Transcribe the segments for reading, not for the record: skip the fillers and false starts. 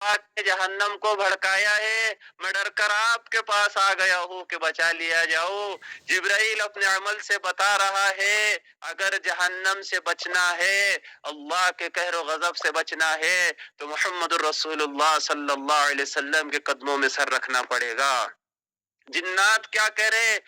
پاک نے جہنم کو بھڑکایا ہے، میں ڈر کر آپ کے پاس آ گیا ہوں کہ بچا لیا جاؤ۔ جبرائیل اپنے عمل سے بتا رہا ہے اگر جہنم سے بچنا ہے، اللہ کے قہر و غضب سے بچنا ہے تو محمد الرسول اللہ صلی اللہ علیہ وسلم کے قدموں میں سر رکھنا پڑے گا۔ جنات کیا کہہ رہے؟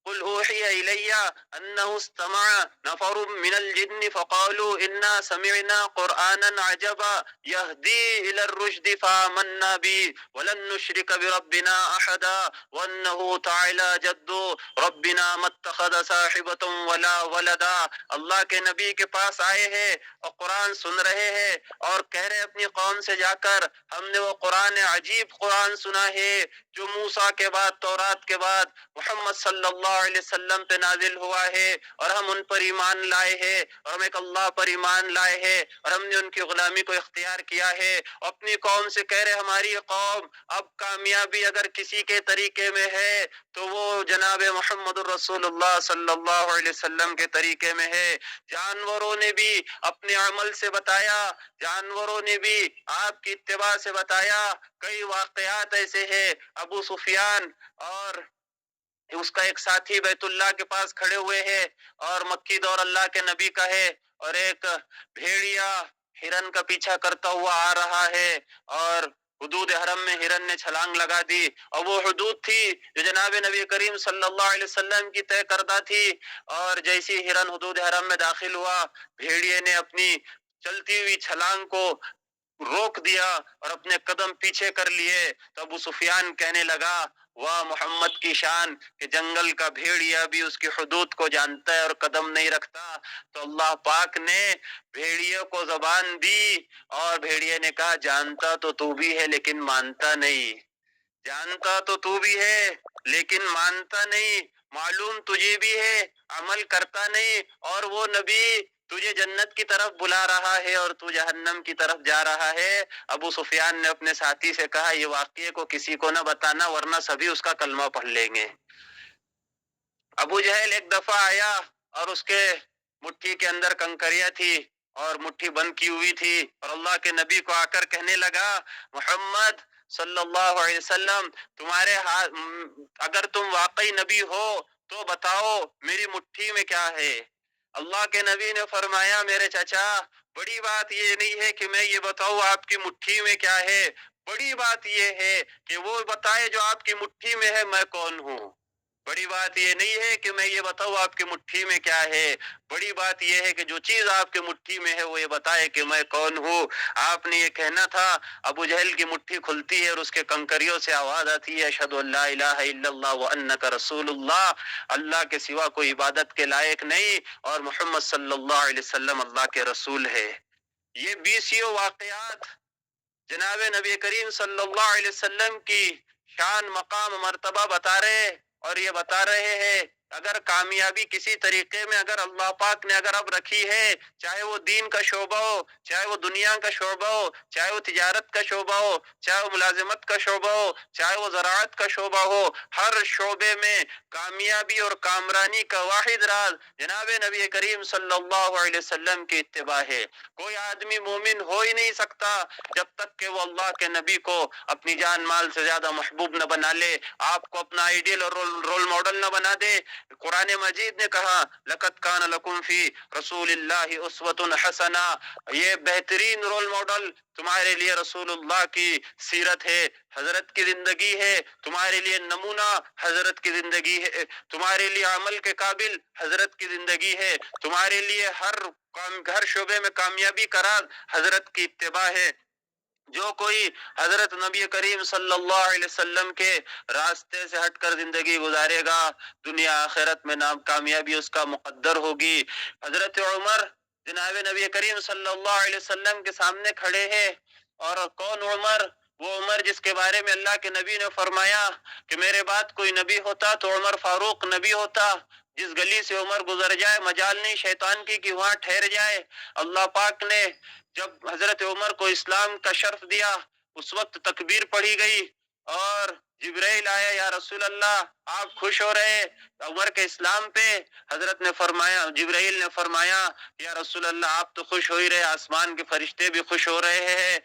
قل اوحی الی انہ استمع نفر من الجن فقالوا انا سمعنا قرآنا عجبا یہدی الی الرشد فآمنا به ولن نشرک بربنا احدا وانہ تعالی جد ربنا ما اتخذ صاحبۃ ولا ولدا۔ اللہ کے نبی کے پاس آئے ہیں اور قرآن سن رہے ہیں اور کہہ رہے اپنی قوم سے جا کر ہم نے وہ قرآن عجیب قرآن سنا ہے جو موسیٰ کے بعد، تورات کے بعد محمد صلی اللہ علیہ وسلم پہ نازل ہوا ہے، اور ہم ان پر ایمان لائے ہیں اور ہم ایک اللہ پر ایمان لائے ہیں اور ہم نے ان کی غلامی کو اختیار کیا ہے۔ اپنی قوم سے کہہ رہے ہماری قوم اب کامیابی اگر کسی کے طریقے میں ہے تو وہ جناب محمد الرسول اللہ صلی اللہ علیہ وسلم کے طریقے میں ہے۔ جانوروں نے بھی اپنے عمل سے بتایا، جانوروں نے بھی آپ کی اتباع سے بتایا۔ کئی واقعات ایسے ہیں، ابو سفیان اور اس کا ایک ساتھی بیت اللہ کے پاس کھڑے ہوئے ہیں اور مکی دور اللہ کے نبی کا ہے، اور ایک بھیڑیا ہرن کا پیچھا کرتا ہوا آ رہا ہے اور حدود حرم میں ہرن نے چھلانگ لگا دی، اور وہ حدود تھی جو جناب نبی کریم صلی اللہ علیہ وسلم کی طے کردہ تھی، اور جیسی ہرن حدود حرم میں داخل ہوا بھیڑیے نے اپنی چلتی ہوئی چھلانگ کو روک دیا اور اپنے قدم پیچھے کر لیے۔ تو ابو سفیان کہنے لگا واہ محمد کی شان کہ جنگل کا بھیڑیا بھی اس کی حدود کو جانتا ہے اور قدم نہیں رکھتا۔ تو اللہ پاک نے بھیڑیے کو زبان دی اور بھیڑیے نے کہا جانتا تو بھی ہے لیکن مانتا نہیں، جانتا تو بھی ہے لیکن مانتا نہیں، معلوم تجھے بھی ہے عمل کرتا نہیں، اور وہ نبی تجھے جنت کی طرف بلا رہا ہے اور تو جہنم کی طرف جا رہا ہے۔ ابو سفیان نے اپنے ساتھی سے کہا یہ واقعے کو کسی کو نہ بتانا ورنہ سبھی اس کا کلمہ پڑھ لیں گے۔ ابو جہل ایک دفعہ آیا اور اس کے مٹھی کے اندر کنکریاں تھی اور مٹھی بند کی ہوئی تھی، اور اللہ کے نبی کو آ کر کہنے لگا محمد صلی اللہ علیہ وسلم تمہارے ہاتھ، اگر تم واقعی نبی ہو تو بتاؤ میری مٹھی میں کیا ہے۔ اللہ کے نبی نے فرمایا میرے چچا بڑی بات یہ نہیں ہے کہ میں یہ بتاؤں آپ کی مٹھی میں کیا ہے، بڑی بات یہ ہے کہ وہ بتائے جو آپ کی مٹھی میں ہے میں کون ہوں۔ بڑی بات یہ نہیں ہے کہ میں یہ بتاؤں آپ کی مٹھی میں کیا ہے، بڑی بات یہ ہے کہ جو چیز آپ کی مٹھی میں ہے وہ یہ بتائے کہ میں کون ہوں۔ آپ نے یہ کہنا تھا، ابو جہل کی مٹھی کھلتی ہے اور اس کے کنکریوں سے آواز آتی ہے اشہد ان لا الہ الا اللہ وانک رسول اللہ، اللہ کے سوا کوئی عبادت کے لائق نہیں اور محمد صلی اللہ علیہ وسلم اللہ کے رسول ہے۔ یہ 20 واقعات جناب نبی کریم صلی اللہ علیہ وسلم کی شان، مقام، مرتبہ بتا رہے، اور یہ بتا رہے ہیں اگر کامیابی کسی طریقے میں اگر اللہ پاک نے اگر اب رکھی ہے، چاہے وہ دین کا شعبہ ہو، چاہے وہ دنیا کا شعبہ ہو، چاہے وہ تجارت کا شعبہ ہو، چاہے وہ ملازمت کا شعبہ ہو، چاہے وہ زراعت کا شعبہ ہو، ہر شعبے میں کامیابی اور کامرانی کا واحد راز جناب نبی کریم صلی اللہ علیہ وسلم کی اتباع ہے۔ کوئی آدمی مومن ہو ہی نہیں سکتا جب تک کہ وہ اللہ کے نبی کو اپنی جان مال سے زیادہ محبوب نہ بنا لے، آپ کو اپنا آئیڈیل اور رول ماڈل نہ بنا دے۔ قرآن مجید نے کہا لقد کان لکم فی رسول اللہ اسوۃ حسنہ، یہ بہترین رول ماڈل تمہارے لیے رسول اللہ کی سیرت ہے، حضرت کی زندگی ہے، تمہارے لیے نمونہ حضرت کی زندگی ہے، تمہارے لیے عمل کے قابل حضرت کی زندگی ہے، تمہارے لیے ہر شعبے میں کامیابی کا راز حضرت کی اتباع ہے۔ جو کوئی حضرت نبی کریم صلی اللہ علیہ وسلم کے راستے سے ہٹ کر زندگی گزارے گا دنیا آخرت میں نام کامیابی اس کا مقدر ہوگی۔ حضرت عمر جناب نبی کریم صلی اللہ علیہ وسلم کے سامنے کھڑے ہیں، اور کون عمر؟ وہ عمر جس کے بارے میں اللہ کے نبی نے فرمایا کہ میرے بعد کوئی نبی ہوتا تو عمر فاروق نبی ہوتا، جس گلی سے عمر گزر جائے مجال نہیں شیطان کی کہ وہاں ٹھہر جائے۔ اللہ پاک نے جب حضرت عمر کو اسلام کا شرف دیا اس وقت تکبیر پڑھی گئی، اور جبرائیل آیا، یا رسول اللہ آپ خوش ہو رہے عمر کے اسلام پہ؟ حضرت نے فرمایا، جبرائیل نے فرمایا یا رسول اللہ آپ تو خوش ہو ہی رہے، آسمان کے فرشتے بھی خوش ہو رہے ہیں۔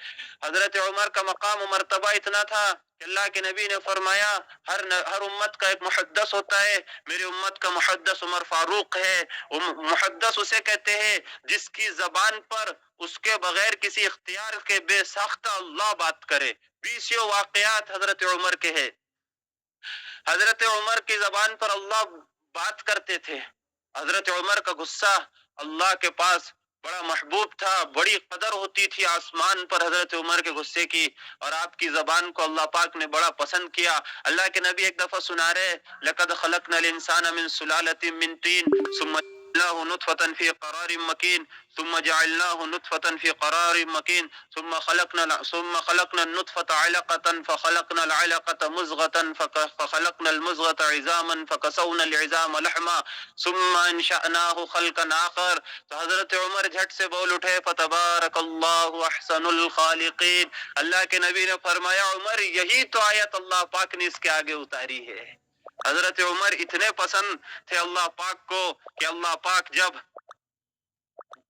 حضرت عمر کا مقام و مرتبہ اتنا تھا کہ اللہ کے نبی نے فرمایا ہر امت کا ایک محدث ہوتا ہے، میری امت کا محدث عمر فاروق ہے۔ محدث اسے کہتے ہیں جس کی زبان پر اس کے بغیر کسی اختیار کے بے ساختہ اللہ بات کرے۔ 20 واقعات حضرت عمر کے ہیں۔ حضرت عمر کی زبان پر اللہ بات کرتے تھے۔ حضرت عمر کا غصہ اللہ کے پاس بڑا محبوب تھا، بڑی قدر ہوتی تھی آسمان پر حضرت عمر کے غصے کی، اور آپ کی زبان کو اللہ پاک نے بڑا پسند کیا۔ اللہ کے نبی ایک دفعہ سنا رہے، لَقَدْ خَلَقْنَا الْإِنسَانَ مِنْ سُلَالَةٍ مِنْ طِينٍ ثُمَّ جعلناه نطفة في قرار مكين ثم جعلناه نطفة في قرار مكين ثم خلقنا النطفة علقة فخلقنا العلقة مزغة فخلقنا المزغة عظاما فكسونا العظام لحما ثم انشأناه خلقا آخر۔ تو حضرت عمر جھٹ سے بول اٹھے، فتبارک اللہ احسن الخالقین۔ اللہ کے نبی نے فرمایا عمر یہی تو آیت اللہ پاک نے اس کے آگے اتاری ہے۔ حضرت عمر اتنے پسند تھے اللہ پاک کو کہ اللہ پاک جب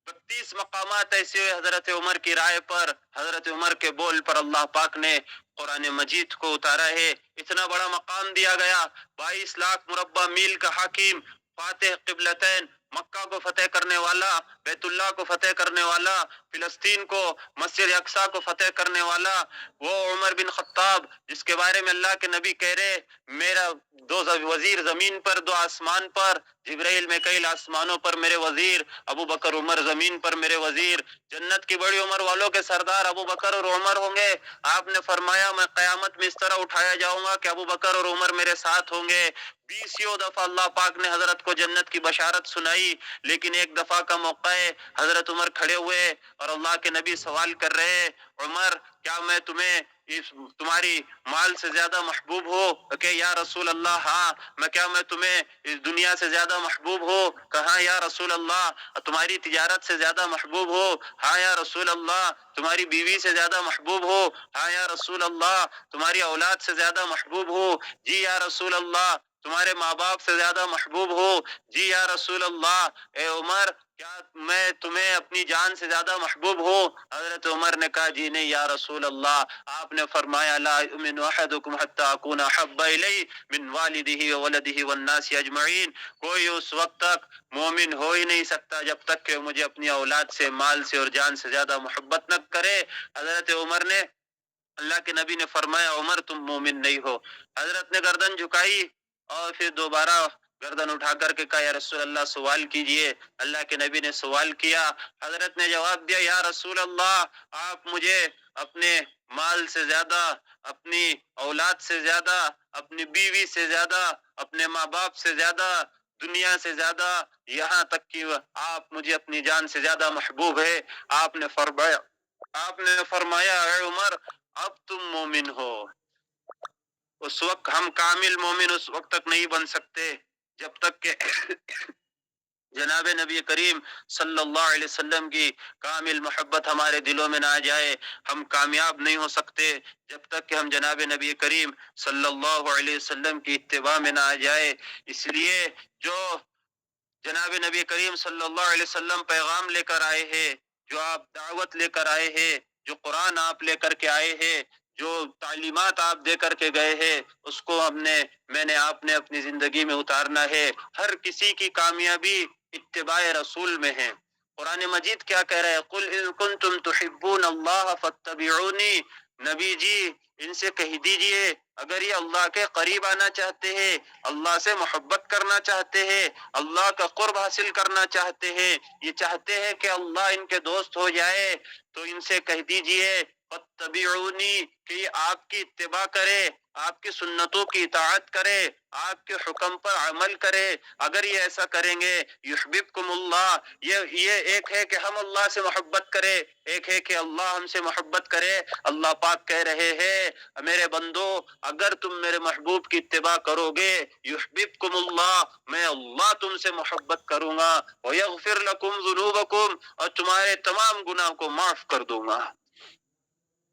32 مقامات ایسے ہوئے حضرت عمر کی رائے پر، حضرت عمر کے بول پر اللہ پاک نے قرآن مجید کو اتارا ہے۔ اتنا بڑا مقام دیا گیا، 22 لاکھ مربع میل کا حاکم، فاتح قبلتین، مکہ کو فتح کرنے والا، بیت اللہ کو فتح کرنے والا، فلسطین کو، مسجد اقصی کو فتح کرنے والا، وہ عمر بن خطاب جس کے بارے میں اللہ کے نبی کہہ رہے میرا 2 وزیر زمین پر 2 آسمان پر، جبرائیل میکائیل آسمانوں پر میرے وزیر، ابو بکر عمر زمین پر میرے وزیر، جنت کی بڑی عمر والوں کے سردار ابو بکر اور عمر ہوں گے۔ آپ نے فرمایا میں قیامت میں اس طرح اٹھایا جاؤں گا کہ ابو بکر اور عمر میرے ساتھ ہوں گے۔ 20 دفعہ اللہ پاک نے حضرت کو جنت کی بشارت سنائی، لیکن ایک دفعہ کا موقع ہے، حضرت عمر کھڑے ہوئے اور اللہ کے نبی سوال کر رہے، عمر کیا میں تمہاری مال سے زیادہ محبوب ہو؟ کہ یا رسول اللہ ہاں۔ میں تمہیں اس دنیا سے زیادہ محبوب ہو؟ کہاں یا رسول اللہ۔ تمہاری تجارت سے زیادہ محبوب ہو؟ ہاں یا رسول اللہ۔ تمہاری بیوی سے زیادہ محبوب ہو؟ ہاں یا رسول اللہ۔ تمہاری اولاد سے زیادہ محبوب ہو؟ جی یا رسول اللہ۔ تمہارے ماں باپ سے زیادہ محبوب ہو؟ جی یا رسول اللہ۔ اے عمر کیا میں تمہیں اپنی جان سے زیادہ محبوب ہو؟ حضرت عمر نے کہا جی نہیں یا رسول اللہ۔ آپ نے فرمایا لا یؤمن احدکم حتی اکون احب الیہ من والدہ وولدہ والناس اجمعین۔ کوئی اس وقت تک مومن ہو ہی نہیں سکتا جب تک کہ مجھے اپنی اولاد سے، مال سے اور جان سے زیادہ محبت نہ کرے۔ حضرت عمر نے، اللہ کے نبی نے فرمایا عمر تم مومن نہیں ہو۔ حضرت نے گردن جھکائی اور پھر دوبارہ گردن اٹھا کر کے کہا یا رسول اللہ سوال کیجئے۔ اللہ کے نبی نے سوال کیا، حضرت نے جواب دیا یا رسول اللہ آپ مجھے اپنے مال سے زیادہ، اپنی اولاد سے زیادہ، اپنی بیوی سے زیادہ، اپنے ماں باپ سے زیادہ، دنیا سے زیادہ، یہاں تک کہ آپ مجھے اپنی جان سے زیادہ محبوب ہے۔ آپ نے فرمایا اے عمر اب تم مومن ہو۔ اس وقت ہم کامل مومن اس وقت تک نہیں بن سکتے جب تک کہ جناب نبی کریم صلی اللہ علیہ وسلم کی کامل محبت ہمارے دلوں میں نہ آ جائے۔ ہم کامیاب نہیں ہو سکتے جب تک کہ ہم جناب نبی کریم صلی اللہ علیہ وسلم کی اتباع میں نہ آ جائے۔ اس لیے جو جناب نبی کریم صلی اللہ علیہ وسلم پیغام لے کر آئے ہیں، جو آپ دعوت لے کر آئے ہیں، جو قرآن آپ لے کر کے آئے ہیں، جو تعلیمات آپ دے کر کے گئے ہیں، اس کو میں نے آپ نے اپنی زندگی میں اتارنا ہے۔ ہر کسی کی کامیابی اتباع رسول میں ہے۔ قرآن مجید کیا کہہ رہا ہے؟ قل ان کنتم تحبون اللہ فاتبعونی۔ نبی جی ان سے کہہ دیجئے اگر یہ اللہ کے قریب آنا چاہتے ہیں، اللہ سے محبت کرنا چاہتے ہیں، اللہ کا قرب حاصل کرنا چاہتے ہیں، یہ چاہتے ہیں کہ اللہ ان کے دوست ہو جائے، تو ان سے کہہ دیجئے فاتبعونی کہ یہ آپ کی اتباع کرے، آپ کی سنتوں کی اطاعت کرے، آپ کے حکم پر عمل کرے۔ اگر یہ ایسا کریں گے یحببکم اللہ، یہ ایک ہے کہ ہم اللہ سے محبت کرے، ایک ہے کہ اللہ ہم سے محبت کرے۔ اللہ پاک کہہ رہے ہیں میرے بندو اگر تم میرے محبوب کی اتباع کرو گے یحببکم اللہ، میں اللہ تم سے محبت کروں گا، ویغفر لکم ذنوبکم، اور تمہارے تمام گناہ کو معاف کر دوں گا۔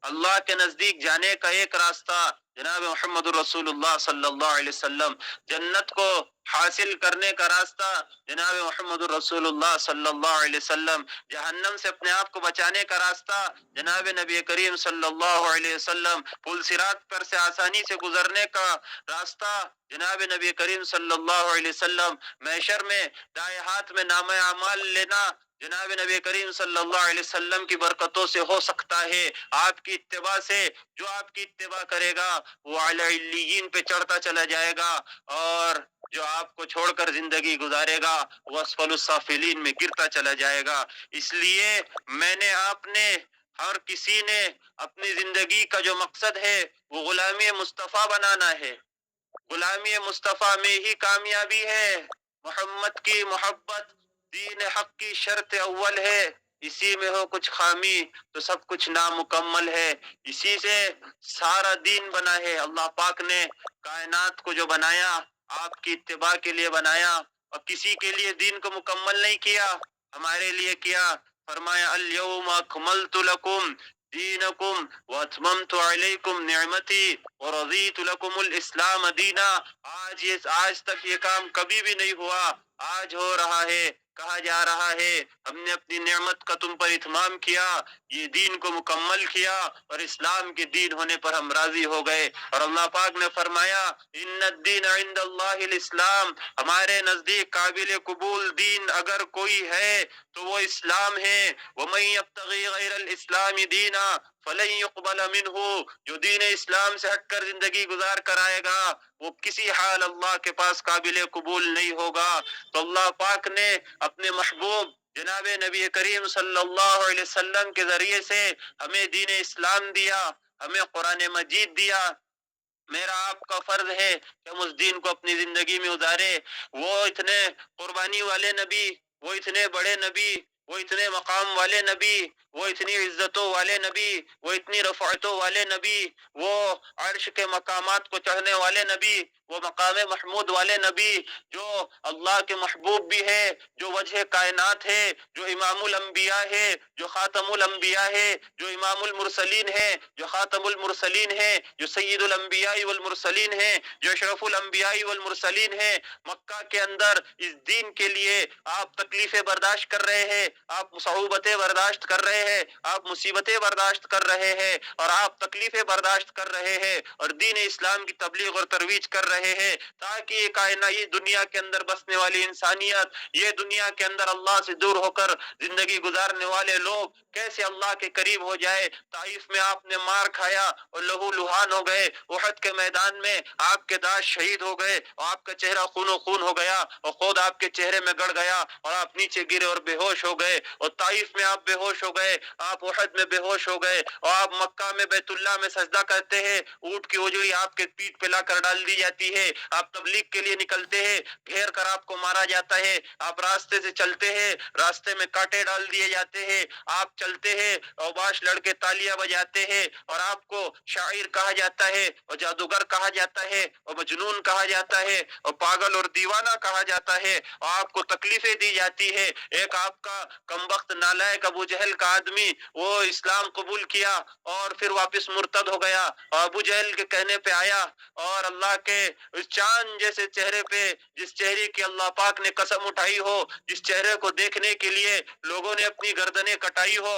اللہ کے نزدیک جانے کا ایک راستہ جناب محمد رسول اللہ صلی اللہ علیہ وسلم، جنت کو حاصل کرنے کا راستہ جناب محمد رسول اللہ صلی اللہ علیہ وسلم، جہنم سے اپنے آپ کو بچانے کا راستہ جناب نبی کریم صلی اللہ علیہ وسلم، پل صراط پر سے آسانی سے گزرنے کا راستہ جناب نبی کریم صلی اللہ علیہ وسلم، محشر میں دائیں ہاتھ میں نامہ اعمال لینا جناب نبی کریم صلی اللہ علیہ وسلم کی برکتوں سے ہو سکتا ہے، آپ کی اتباع سے۔ جو آپ کی اتباع کرے گا وہ اعلی علیین پہ چڑھتا چلا جائے گا، اور جو آپ کو چھوڑ کر زندگی گزارے گا وہ اسفل السافلین میں گرتا چلا جائے گا۔ اس لیے میں نے، آپ نے، ہر کسی نے اپنی زندگی کا جو مقصد ہے وہ غلامی مصطفیٰ بنانا ہے۔ غلامی مصطفیٰ میں ہی کامیابی ہے۔ محمد کی محبت دین حق کی شرط اول ہے، اسی میں ہو کچھ خامی تو سب کچھ نامکمل ہے۔ اسی سے سارا دین بنا ہے۔ اللہ پاک نے کائنات کو جو بنایا آپ کی اتباع کے لیے بنایا، اور کسی کے لیے دین کو مکمل نہیں کیا، ہمارے لیے کیا۔ فرمایا الیوم اکملت لکم دینکم واتممت علیکم نعمتی ورضیت لکم الاسلام دینا۔ آج تک یہ کام کبھی بھی نہیں ہوا، آج ہو رہا ہے۔ کہا جا رہا ہے ہم نے اپنی نعمت کا تم پر اتمام کیا، یہ دین کو مکمل کیا، اور اسلام کے دین ہونے پر ہم راضی ہو گئے۔ اور اللہ پاک نے فرمایا ان الدین عند اللہ الاسلام، ہمارے نزدیک قابل قبول دین اگر کوئی ہے تو وہ اسلام ہے۔ ومن یبتغی غیر الاسلام دینا فلن يقبل منہ، جو دین اسلام سے ہٹ کر زندگی گزار کر آئے گا وہ کسی حال اللہ کے پاس قابل قبول نہیں ہوگا۔ تو اللہ پاک نے اپنے محبوب جناب نبی کریم صلی اللہ علیہ وسلم کے ذریعے سے ہمیں دین اسلام دیا، ہمیں قرآن مجید دیا۔ میرا آپ کا فرض ہے کہ ہم اس دین کو اپنی زندگی میں اتارے۔ وہ اتنے قربانی والے نبی، وہ اتنے بڑے نبی، وہ اتنے مقام والے نبی، وہ اتنی عزتوں والے نبی، وہ اتنی رفعتوں والے نبی، وہ عرش کے مقامات کو چڑھنے والے نبی، وہ مقام محمود والے نبی، جو اللہ کے محبوب بھی ہے، جو وجہ کائنات ہے، جو امام الانبیاء ہے، جو خاتم الانبیاء ہے، جو امام المرسلین ہے، جو خاتم المرسلین ہے، جو سید الانبیاء والمرسلین ہے، جو اشرف الانبیاء والمرسلین ہے۔ مکہ کے اندر اس دین کے لیے آپ تکلیفیں برداشت کر رہے ہیں، آپ صعوبتیں برداشت کر رہے ہیں، آپ مصیبتیں برداشت کر رہے ہیں، اور آپ تکلیفیں برداشت کر رہے ہیں، اور دین اسلام کی تبلیغ اور ترویج کر رہے ہیں، تاکہ یہ کائنات، یہ دنیا کے اندر بسنے والی انسانیت، یہ دنیا کے اندر اللہ سے دور ہو کر زندگی گزارنے والے لوگ کیسے اللہ کے قریب ہو جائے۔ طائف میں آپ نے مار کھایا اور لہو لہان ہو گئے، احد کے میدان میں آپ کے داس شہید ہو گئے، اور آپ کا چہرہ خون و خون ہو گیا، اور خود آپ کے چہرے میں گڑ گیا، اور آپ نیچے گرے اور بے ہوش ہو گئے، اور طائف میں آپ بے ہوش ہو گئے، آپ احد میں بے ہوش ہو گئے، اور آپ مکہ میں بیت اللہ میں سجدہ کرتے ہیں، اونٹ کی اجڑی آپ کے پیٹ پہ لا کر ڈال دی جاتی ہے، آپ تبلیغ کے لیے نکلتے ہیں، گھیر کر آپ کو مارا جاتا ہے، آپ راستے سے چلتے ہیں، راستے میں کانٹے ڈال دیے جاتے ہیں، آپ چلتے ہیں، اوباش لڑکے تالیاں بجاتے ہیں، اور آپ کو شاعر کہا جاتا ہے، اور جادوگر کہا جاتا ہے، اور مجنون کہا جاتا ہے، اور پاگل اور دیوانہ کہا جاتا ہے، اور آپ کو تکلیفیں دی جاتی ہے۔ ایک آپ کا کمبخت نالائق ابو جہل کا آدمی، وہ اسلام قبول کیا اور پھر واپس مرتد ہو گیا، اور ابو جہل کے کہنے پہ آیا، اور اللہ کے اس چاند جیسے چہرے پہ، جس چہرے کی اللہ پاک نے قسم اٹھائی ہو، جس چہرے کو دیکھنے کے لیے لوگوں نے اپنی گردنیں کٹائی ہو،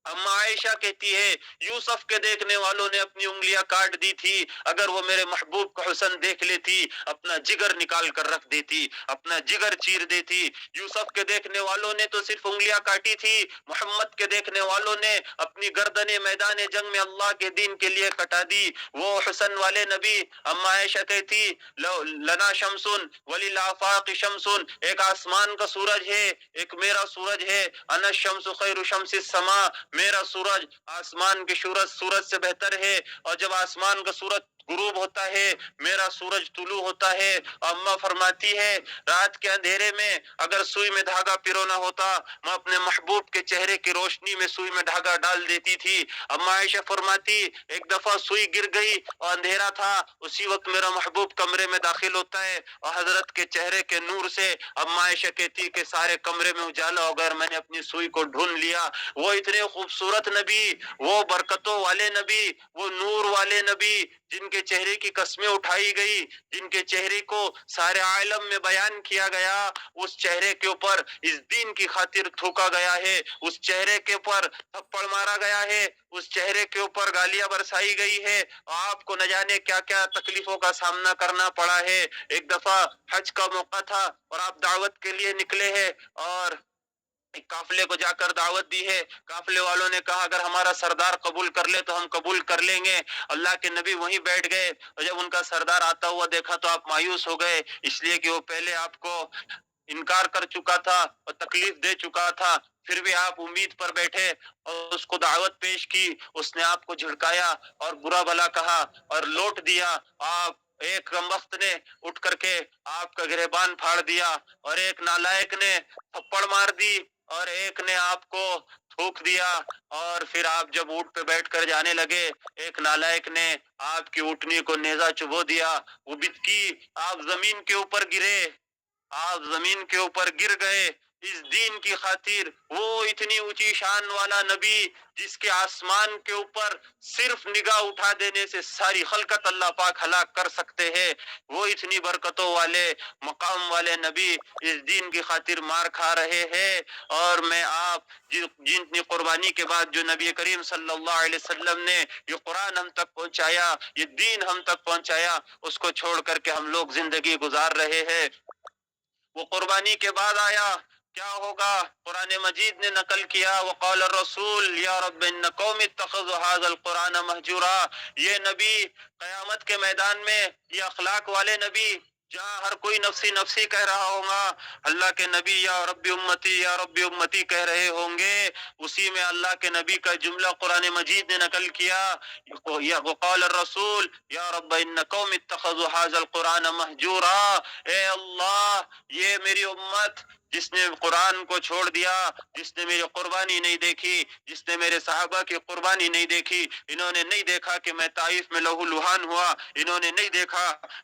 اما عائشہ کہتی ہے یوسف کے دیکھنے والوں نے اپنی انگلیاں کاٹ دی تھی، اگر وہ میرے محبوب کا حسن دیکھ لیتی اپنا جگر نکال کر رکھ دیتی، اپنا جگر چیر دیتی۔ یوسف کے دیکھنے والوں نے تو صرف انگلیاں کاٹی تھی، محمد کے دیکھنے والوں نے اپنی گردنیں میدان جنگ میں اللہ کے دین کے لیے کٹا دی۔ وہ حسن والے نبی، اما عائشہ کہتی لنا شمسن وللآفاق شمسن، ایک آسمان کا سورج ہے، ایک میرا سورج ہے، انا الشمس خیر شمس السماء، میرا سورج آسمان کے سورج سے بہتر ہے، اور جب آسمان کا سورج غروب ہوتا ہے میرا سورج طلوع ہوتا ہے۔ اماں فرماتی ہے رات کے اندھیرے میں اگر سوئی میں دھاگا پیرونا ہوتا میں اپنے محبوب کے چہرے کی روشنی میں سوئی میں دھاگا ڈال دیتی تھی۔ اماں عائشہ فرماتی ایک دفعہ سوئی گر گئی اور اندھیرا تھا، اسی وقت میرا محبوب کمرے میں داخل ہوتا ہے اور حضرت کے چہرے کے نور سے اماں عائشہ کہتی کہ سارے کمرے میں اجالا ہو گیا اور میں نے اپنی سوئی کو ڈھونڈ لیا۔ وہ اتنے خوبصورت نبی، وہ برکتوں والے نبی، وہ نور والے نبی جن کے چہرے کی قسمیں اٹھائی گئی، جن کے چہرے کو سارے عالم میں بیان کیا گیا، اس چہرے کے اوپر اس دین کی خاطر تھوکا گیا ہے، اس چہرے کے اوپر تھپڑ مارا گیا ہے، اس چہرے کے اوپر گالیاں برسائی گئی ہے، آپ کو نہ جانے کیا کیا تکلیفوں کا سامنا کرنا پڑا ہے۔ ایک دفعہ حج کا موقع تھا اور آپ دعوت کے لیے نکلے ہیں، اور ایک قافلے کو جا کر دعوت دی ہے، قافلے والوں نے کہا اگر ہمارا سردار قبول کر لے تو ہم قبول کر لیں گے۔ اللہ کے نبی وہیں بیٹھ گئے، اور جب ان کا سردار آتا ہوا دیکھا تو آپ مایوس ہو گئے، اس لیے کہ وہ پہلے آپ کو انکار کر چکا تھا اور تکلیف دے چکا تھا، پھر بھی آپ امید پر بیٹھے اور اس کو دعوت پیش کی، اس نے آپ کو جھڑکایا اور برا بھلا کہا اور لوٹ دیا۔ آپ ایک کم وقت نے اٹھ کر کے آپ کا گریبان پھاڑ دیا، اور ایک نالائق نے تھپڑ مار دی، اور ایک نے آپ کو تھوک دیا، اور پھر آپ جب اونٹ پہ بیٹھ کر جانے لگے، ایک نالائق نے آپ کی اونٹنی کو نیزہ چبو دیا، وہ بتکی، آپ زمین کے اوپر گرے، آپ زمین کے اوپر گر گئے اس دین کی خاطر۔ وہ اتنی اونچی شان والا نبی جس کے آسمان کے اوپر صرف نگاہ اٹھا دینے سے ساری خلقت اللہ پاک ہلاک کر سکتے ہیں، وہ اتنی برکتوں والے مقام والے نبی اس دین کی خاطر مار کھا رہے ہیں۔ اور میں آپ جتنی قربانی کے بعد جو نبی کریم صلی اللہ علیہ وسلم نے یہ قرآن ہم تک پہنچایا، یہ دین ہم تک پہنچایا، اس کو چھوڑ کر کے ہم لوگ زندگی گزار رہے ہیں۔ وہ قربانی کے بعد آیا، کیا ہوگا؟ قرآن مجید نے نقل کیا، وقال الرسول یا رب ان قوم اتخذوا هذا القرآن مہجورا۔ یہ نبی قیامت کے میدان میں، یہ اخلاق والے نبی جہاں ہر کوئی نفسی نفسی کہہ رہا ہوگا، اللہ کے نبی یا رب امتی یا رب امتی کہہ رہے ہوں گے، اسی میں اللہ کے نبی کا جملہ قرآن مجید نے نقل کیا، وقال الرسول یا رب ان قوم اتخذوا هذا القرآن مہجورا۔ اے اللہ، یہ میری امت جس نے قرآن کو چھوڑ دیا، جس نے میری قربانی نہیں دیکھی، جس نے میرے صحابہ کی قربانی نہیں دیکھی، انہوں نے نہیں دیکھا کہ میں طائف میں لہو لہان ہوا، انہوں نے نہیں دیکھا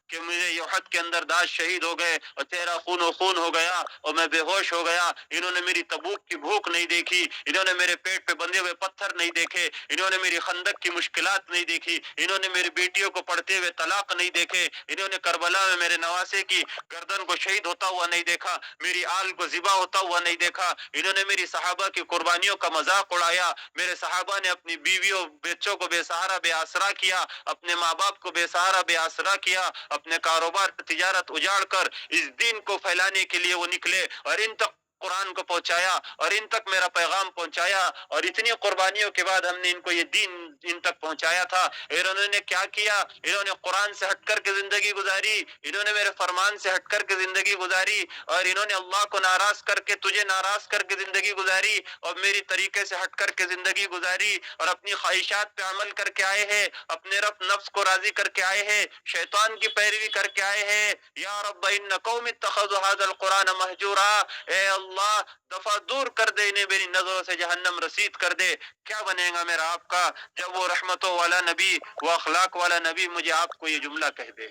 کہ مجھے یحد کے اندر داش شہید ہو گئے اور تیرا خون و خون ہو گیا اور میں بے ہوش ہو گیا، انہوں نے میری تبوک کی بھوک نہیں دیکھی، انہوں نے میرے پیٹ پہ بندھے ہوئے پتھر نہیں دیکھے، انہوں نے میری خندق کی مشکلات نہیں دیکھی، انہوں نے میری بیٹیوں کو پڑھتے ہوئے طلاق نہیں دیکھے، انہوں نے کربلا میں میرے نواسے کی گردن کو شہید ہوتا ہوا نہیں دیکھا، میری آل کو ذبح ہوتا ہوا نہیں دیکھا، انہوں نے میری صحابہ کی قربانیوں کا مذاق اڑایا، میرے صحابہ نے اپنی بیویوں بچوں کو بے سہارا بے آسرا کیا، اپنے ماں باپ کو بے سہارا بے آسرا کیا، اپنے کاروبار تجارت اجاڑ کر اس دین کو پھیلانے کے لیے وہ نکلے اور ان تک قرآن کو پہنچایا اور ان تک میرا پیغام پہنچایا، اور اتنی قربانیوں کے بعد ہم نے ان کو یہ دین ان تک پہنچایا تھا۔ اور انہوں نے کیا کیا؟ انہوں نے قرآن سے ہٹ کر کے زندگی گزاری، انہوں نے میرے فرمان سے ہٹ کر کے زندگی گزاری، اور انہوں نے اللہ کو ناراض کر کے تجھے ناراض کر کے زندگی گزاری، اور میری طریقے سے ہٹ کر کے زندگی گزاری، اور اپنی خواہشات پہ عمل کر کے آئے ہیں، اپنے رب نفس کو راضی کر کے آئے ہیں، شیطان کی پیروی کر کے آئے ہیں۔ یا رب ان قوم اتخذوا هذا القرآن مہجورا، اے اللہ دفع دور کر دے انہیں میری نظروں سے، جہنم رسید کر دے۔ کیا بنے گا میرا آپ کا جب وہ رحمتوں والا نبی، وہ اخلاق والا نبی مجھے آپ کو یہ جملہ کہہ دے؟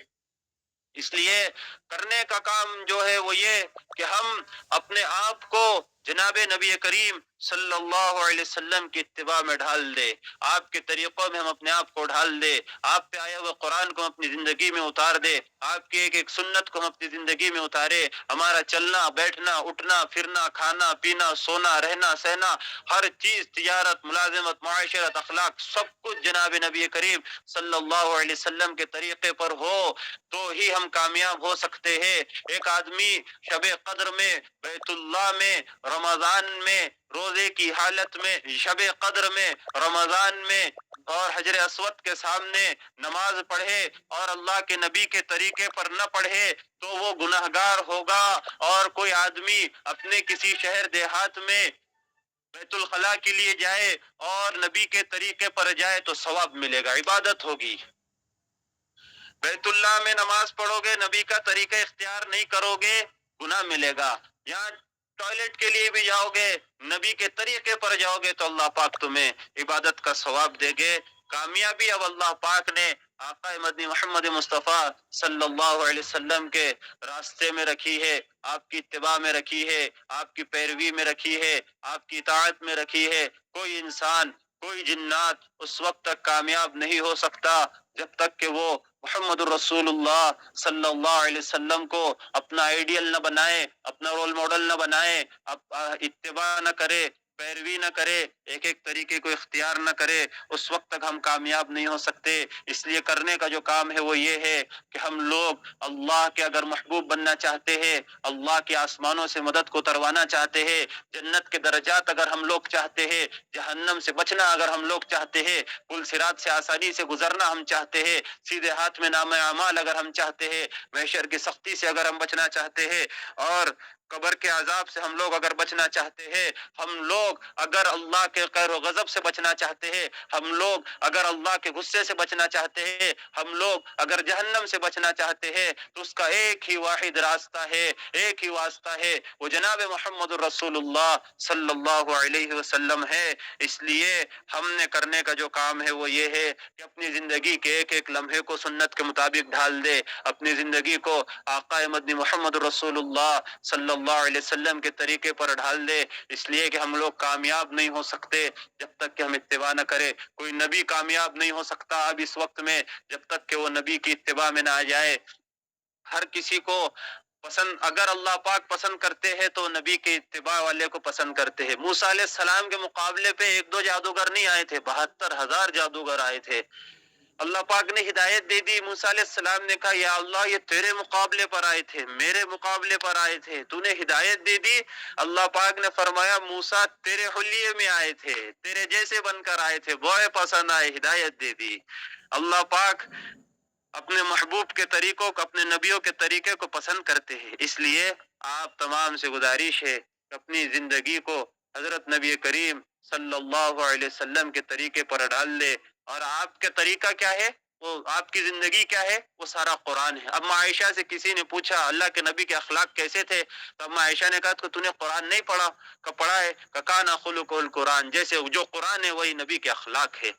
اس لیے کرنے کا کام جو ہے وہ یہ کہ ہم اپنے آپ کو جناب نبی کریم صلی اللہ علیہ وسلم کی اتباع میں ڈھال دے، آپ کے طریقوں میں ہم اپنے آپ کو ڈھال دے، آپ پہ آئے ہوئے قرآن کو ہم اپنی زندگی میں اتار دے، آپ کی ایک ایک سنت کو ہم اپنی زندگی میں اتارے، ہمارا چلنا بیٹھنا اٹھنا پھرنا کھانا پینا سونا رہنا سہنا ہر چیز، تجارت ملازمت معاشرت اخلاق سب کچھ جناب نبی کریم صلی اللہ علیہ وسلم کے طریقے پر ہو تو ہی ہم کامیاب ہو سکتے ہیں۔ ایک آدمی شب قدر میں بیت اللہ میں رمضان میں روزے کی حالت میں، شب قدر میں رمضان میں اور حجر اسود کے سامنے نماز پڑھے اور اللہ کے نبی کے طریقے پر نہ پڑھے تو وہ گناہگار ہوگا، اور کوئی آدمی اپنے کسی شہر دیہات میں بیت الخلاء کے لیے جائے اور نبی کے طریقے پر جائے تو ثواب ملے گا، عبادت ہوگی۔ بیت اللہ میں نماز پڑھو گے، نبی کا طریقہ اختیار نہیں کرو گے، گناہ ملے گا۔ یہاں ٹوائلٹ کے لیے بھی جاؤ گے، نبی کے طریقے پر جاؤ گے تو اللہ پاک تمہیں عبادت کا ثواب دے گے۔ کامیابی اب اللہ پاک نے آقا مدنی محمد مصطفیٰ صلی اللہ علیہ وسلم کے راستے میں رکھی ہے، آپ کی اتباع میں رکھی ہے، آپ کی پیروی میں رکھی ہے، آپ کی اطاعت میں رکھی ہے۔ کوئی انسان، کوئی جنات اس وقت تک کامیاب نہیں ہو سکتا جب تک کہ وہ محمد الرسول اللہ صلی اللہ علیہ وسلم کو اپنا آئیڈیل نہ بنائے، اپنا رول ماڈل نہ بنائے، اتباع نہ کرے، پیروی نہ کرے، ایک ایک طریقے کو اختیار نہ کرے، اس وقت تک ہم کامیاب نہیں ہو سکتے۔ اس لیے کرنے کا جو کام ہے وہ یہ ہے کہ ہم لوگ اللہ کے اگر محبوب بننا چاہتے ہیں، اللہ کے آسمانوں سے مدد کو اتروانا چاہتے ہیں، جنت کے درجات اگر ہم لوگ چاہتے ہیں، جہنم سے بچنا اگر ہم لوگ چاہتے ہیں، پل صراط سے آسانی سے گزرنا ہم چاہتے ہیں، سیدھے ہاتھ میں نام اعمال اگر ہم چاہتے ہیں، محشر کی سختی سے اگر ہم بچنا چاہتے ہیں، اور قبر کے عذاب سے ہم لوگ اگر بچنا چاہتے ہیں، ہم لوگ اگر اللہ کے قہر و غضب سے بچنا چاہتے ہیں، ہم لوگ اگر اللہ کے غصے سے بچنا چاہتے ہیں، ہم لوگ اگر جہنم سے بچنا چاہتے ہیں، تو اس کا ایک ہی واحد راستہ ہے، ایک ہی واسطہ ہے، وہ جناب محمد الرسول اللہ صلی اللہ علیہ وسلم ہے۔ اس لیے ہم نے کرنے کا جو کام ہے وہ یہ ہے کہ اپنی زندگی کے ایک ایک لمحے کو سنت کے مطابق ڈھال دے، اپنی زندگی کو آقا مدنی محمد رسول اللہ صلی اللہ علیہ وسلم کے طریقے پر ڈھال دے۔ اس لیے کہ ہم لوگ کامیاب نہیں ہو سکتے جب تک کہ ہم اتباع نہ کرے۔ کوئی نبی کامیاب نہیں ہو سکتا اب اس وقت میں جب تک کہ وہ نبی کی اتباع میں نہ آ جائے۔ ہر کسی کو پسند، اگر اللہ پاک پسند کرتے ہیں تو نبی کے اتباع والے کو پسند کرتے ہیں۔ موسیٰ علیہ السلام کے مقابلے پہ ایک دو جادوگر نہیں آئے تھے، 72,000 جادوگر آئے تھے۔ اللہ پاک نے ہدایت دے دی، موسیٰ علیہ السلام نے کہا یا اللہ یہ تیرے مقابلے پر آئے تھے، میرے مقابلے پر آئے تھے، تو نے ہدایت دے دی۔ اللہ پاک نے فرمایا موسیٰ تیرے حلیے میں آئے تھے، تیرے جیسے بن کر آئے تھے، بڑے پسند آئے، ہدایت دے دی۔ اللہ پاک اپنے محبوب کے طریقوں کو، اپنے نبیوں کے طریقے کو پسند کرتے ہیں۔ اس لیے آپ تمام سے گزارش ہے کہ اپنی زندگی کو حضرت نبی کریم صلی اللہ علیہ وسلم کے طریقے پر ڈال لے۔ اور آپ کا طریقہ کیا ہے، وہ آپ کی زندگی کیا ہے، وہ سارا قرآن ہے۔ اب عائشہ سے کسی نے پوچھا اللہ کے نبی کے اخلاق کیسے تھے، تو اب عائشہ نے کہا کہ تو نے قرآن نہیں پڑھا؟ کہ پڑھا ہے، کہ کان خلق القرآن، جیسے جو قرآن ہے وہی نبی کے اخلاق ہے۔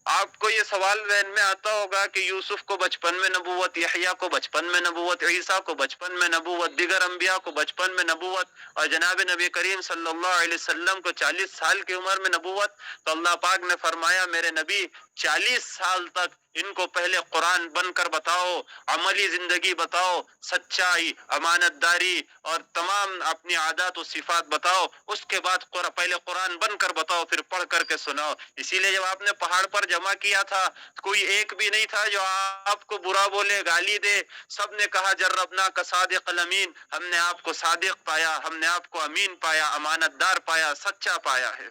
آپ کو یہ سوال ذہن میں آتا ہوگا کہ یوسف کو بچپن میں نبوت، یحییٰ کو بچپن میں نبوت، عیسیٰ کو بچپن میں نبوت، دیگر انبیاء کو بچپن میں نبوت، اور جناب نبی کریم صلی اللہ علیہ وسلم کو 40 سال کی عمر میں نبوت۔ تو اللہ پاک نے فرمایا میرے نبی 40 سال تک ان کو پہلے قرآن بن کر بتاؤ، عملی زندگی بتاؤ، سچائی، امانت داری اور تمام اپنی عادات و صفات بتاؤ، اس کے بعد پہلے قرآن بن کر بتاؤ، پھر پڑھ کر کے سناؤ۔ اسی لیے جب آپ نے پہاڑ پر جمع کیا تھا کوئی ایک بھی نہیں تھا جو آپ کو برا بولے، گالی دے، سب نے کہا جربنا کا صادق الامین، ہم نے آپ کو صادق پایا، ہم نے آپ کو امین پایا، امانت دار پایا، سچا پایا ہے۔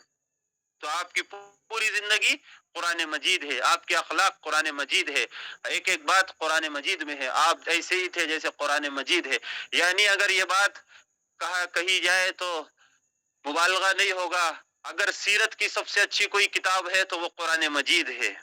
تو آپ کی پوری زندگی قرآن مجید ہے، آپ کے اخلاق قرآن مجید ہے، ایک ایک بات قرآن مجید میں ہے، آپ ایسے ہی تھے جیسے قرآن مجید ہے۔ یعنی اگر یہ بات کہی جائے تو مبالغہ نہیں ہوگا، اگر سیرت کی سب سے اچھی کوئی کتاب ہے تو وہ قرآن مجید ہے،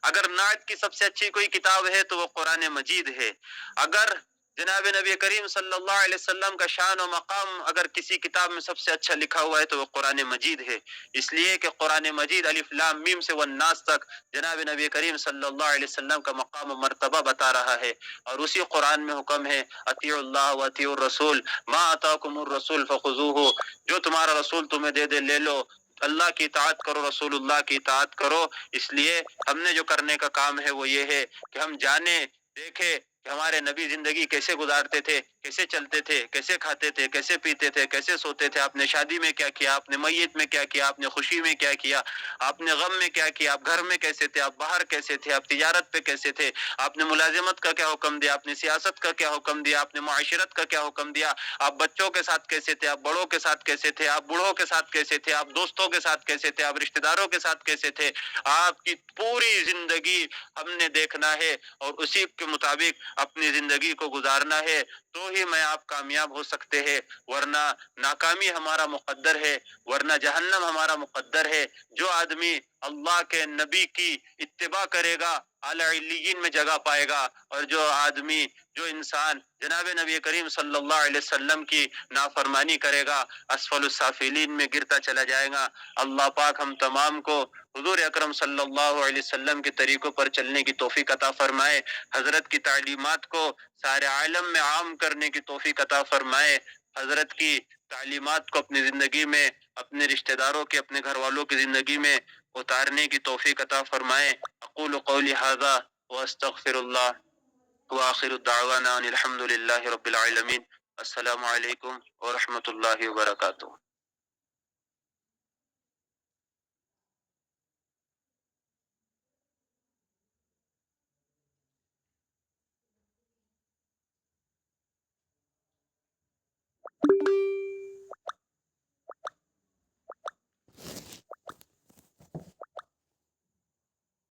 اگر نعت کی سب سے اچھی کوئی کتاب ہے تو وہ قرآن مجید ہے، اگر جناب نبی کریم صلی اللہ علیہ وسلم کا شان و مقام اگر کسی کتاب میں سب سے اچھا لکھا ہوا ہے تو وہ قرآن مجید ہے۔ اس لیے کہ قرآن مجید الف لام میم سے والناس تک جناب نبی کریم صلی اللہ علیہ وسلم کا مقام و مرتبہ بتا رہا ہے، اور اسی قرآن میں حکم ہے اطیعوا اللہ و اطیعوا الرسول ما آتاکم الرسول فخذوہ، جو تمہارا رسول تمہیں دے دے لے لو، اللہ کی اطاعت کرو، رسول اللہ کی اطاعت کرو۔ اس لیے ہم نے جو کرنے کا کام ہے وہ یہ ہے کہ ہم جانیں، دیکھیں کہ ہمارے نبی زندگی کیسے گزارتے تھے، کیسے چلتے تھے، کیسے کھاتے تھے، کیسے پیتے تھے، کیسے سوتے تھے، آپ نے شادی میں کیا کیا، آپ نے میت میں کیا کیا، آپ نے خوشی میں کیا کیا، آپ نے غم میں کیا کیا، آپ گھر میں کیسے تھے، آپ باہر کیسے تھے، آپ تجارت پہ کیسے تھے، آپ نے ملازمت کا کیا حکم دیا، آپ نے سیاست کا کیا حکم دیا، آپ نے معاشرت کا کیا حکم دیا، آپ بچوں کے ساتھ کیسے تھے، آپ بڑوں کے ساتھ کیسے تھے، آپ بوڑھوں کے ساتھ کیسے تھے، آپ دوستوں کے ساتھ کیسے تھے، آپ رشتہ داروں کے ساتھ کیسے تھے، آپ کی پوری زندگی ہم نے دیکھنا ہے اور اسی کے مطابق اپنی زندگی کو گزارنا ہے، تو ہی میں آپ کامیاب ہو سکتے ہیں، ورنہ ناکامی ہمارا مقدر ہے، ورنہ جہنم ہمارا مقدر ہے۔ جو آدمی اللہ کے نبی کی اتباع کرے گا، اعلیٰ علیین میں جگہ پائے گا، اور جو انسان جناب نبی کریم صلی اللہ علیہ وسلم کی نافرمانی کرے گا اسفل السافلین میں گرتا چلا جائے گا۔ اللہ پاک ہم تمام کو حضور اکرم صلی اللہ علیہ وسلم کے طریقوں پر چلنے کی توفیق عطا فرمائے، حضرت کی تعلیمات کو سارے عالم میں عام کرنے کی توفیق عطا فرمائے، حضرت کی تعلیمات کو اپنی زندگی میں، اپنے رشتہ داروں کے، اپنے گھر والوں کی زندگی میں اتارنے کی توفیق عطا فرمائے۔ اقول قولی ھذا واستغفر اللہ وآخر دعوانا ان الحمد للہ رب العالمین۔ السلام علیکم ورحمۃ اللہ وبرکاتہ۔